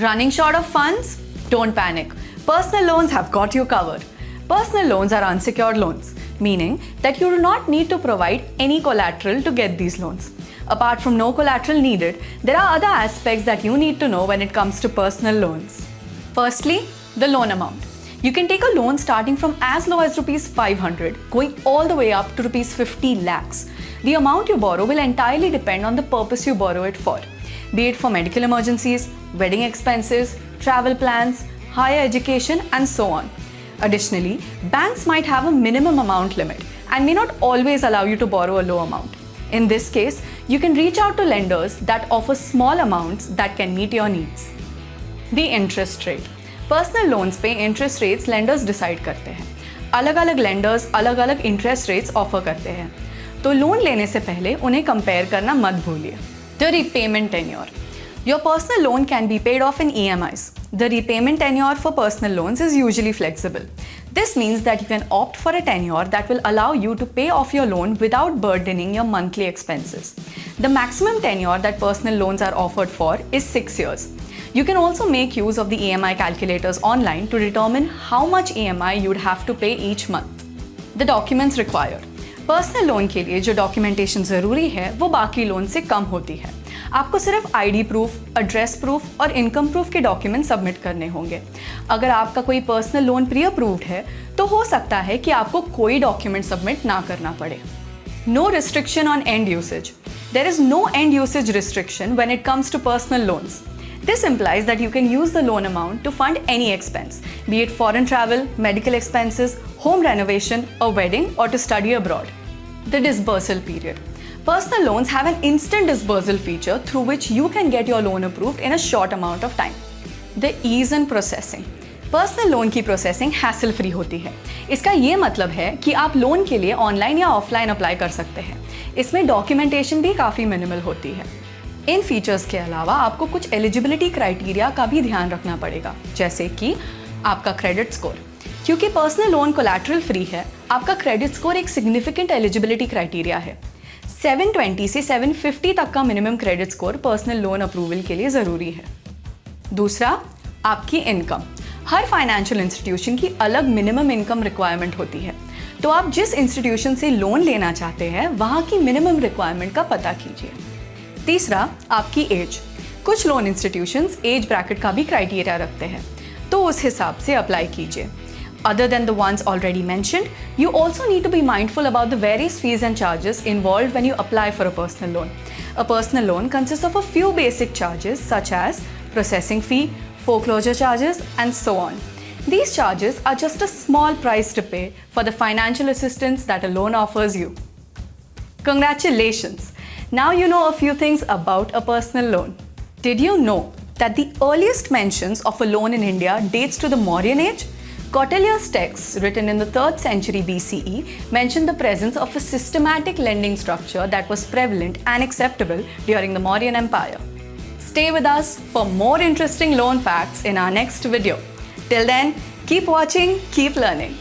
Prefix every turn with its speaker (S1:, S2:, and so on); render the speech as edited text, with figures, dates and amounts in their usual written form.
S1: Running short of funds? Don't panic. Personal loans have got you covered. Personal loans are unsecured loans, meaning that you do not need to provide any collateral to get these loans. Apart from no collateral needed, there are other aspects that you need to know when it comes to personal loans. Firstly, the loan amount. You can take a loan starting from as low as rupees 500, going all the way up to rupees 50 lakhs. The amount you borrow will entirely depend on the purpose you borrow it for, be it for medical emergencies, wedding expenses, travel plans, higher education, and so on. Additionally, banks might have a minimum amount limit and may not always allow you to borrow a low amount. In this case, you can reach out to lenders that offer small amounts that can meet your needs. The interest rate. Personal loans पे interest rates lenders decide करते हैं. अलग अलग lenders अलग अलग interest rates offer करते हैं, तो लोन लेने से पहले उन्हें कंपेयर करना मत भूलिए. The repayment tenure. Your personal loan can be paid off in EMIs. The repayment tenure for personal loans is usually flexible. This means that you can opt for a tenure that will allow you to pay off your loan without burdening your monthly expenses. The maximum tenure that personal loans are offered for is 6 years. You can also make use of the EMI calculators online to determine how much EMI you'd have to pay each month. The documents required. Personal loan के लिए जो documentation ज़रूरी है वो बाकी loan से कम होती है. आपको सिर्फ आईडी प्रूफ, एड्रेस प्रूफ और इनकम प्रूफ के डॉक्यूमेंट सबमिट करने होंगे. अगर आपका कोई पर्सनल लोन प्री अप्रूव्ड है तो हो सकता है कि आपको कोई डॉक्यूमेंट सबमिट ना करना पड़े. No restriction on end usage. There is no end usage restriction when it comes to personal loans. This implies that you can use the loan amount to fund any expense, be it foreign travel, medical expenses, home renovation, a wedding, or to study abroad. The disbursal period. Personal loans have an instant disbursal feature through which you can get your loan approved in a short amount of time. The ease in processing. Personal loan की processing hassle free होती है. इसका ये मतलब है कि आप loan के लिए ऑनलाइन या ऑफलाइन अप्लाई कर सकते हैं. इसमें डॉक्यूमेंटेशन भी काफ़ी मिनिमल होती है. इन फीचर्स के अलावा आपको कुछ एलिजिबिलिटी क्राइटेरिया का भी ध्यान रखना पड़ेगा, जैसे कि आपका क्रेडिट स्कोर. क्योंकि पर्सनल लोन कोलैटरल फ्री है, आपका क्रेडिट स्कोर एक सिग्निफिकेंट एलिजिबिलिटी क्राइटेरिया है. 720 से 750 तक का minimum credit score personal loan approval के लिए ज़रूरी है. दूसरा, आपकी इनकम. हर फाइनेंशियल इंस्टीट्यूशन की अलग मिनिमम इनकम रिक्वायरमेंट होती है, तो आप जिस इंस्टीट्यूशन से लोन लेना चाहते हैं वहाँ की मिनिमम रिक्वायरमेंट का पता कीजिए. तीसरा, आपकी एज. कुछ लोन इंस्टीट्यूशंस एज ब्रैकेट का भी क्राइटेरिया रखते हैं, तो उस हिसाब से अप्लाई कीजिए. Other than the ones already mentioned, you also need to be mindful about the various fees and charges involved when you apply for a personal loan. A personal loan consists of a few basic charges such as processing fee, foreclosure charges, and so on. These charges are just a small price to pay for the financial assistance that a loan offers you. Congratulations! Now you know a few things about a personal loan. Did you know that the earliest mentions of a loan in India dates to the Mauryan age? Kautilya's texts, written in the 3rd century BCE, mention the presence of a systematic lending structure that was prevalent and acceptable during the Mauryan Empire. Stay with us for more interesting loan facts in our next video. Till then, keep watching, keep learning.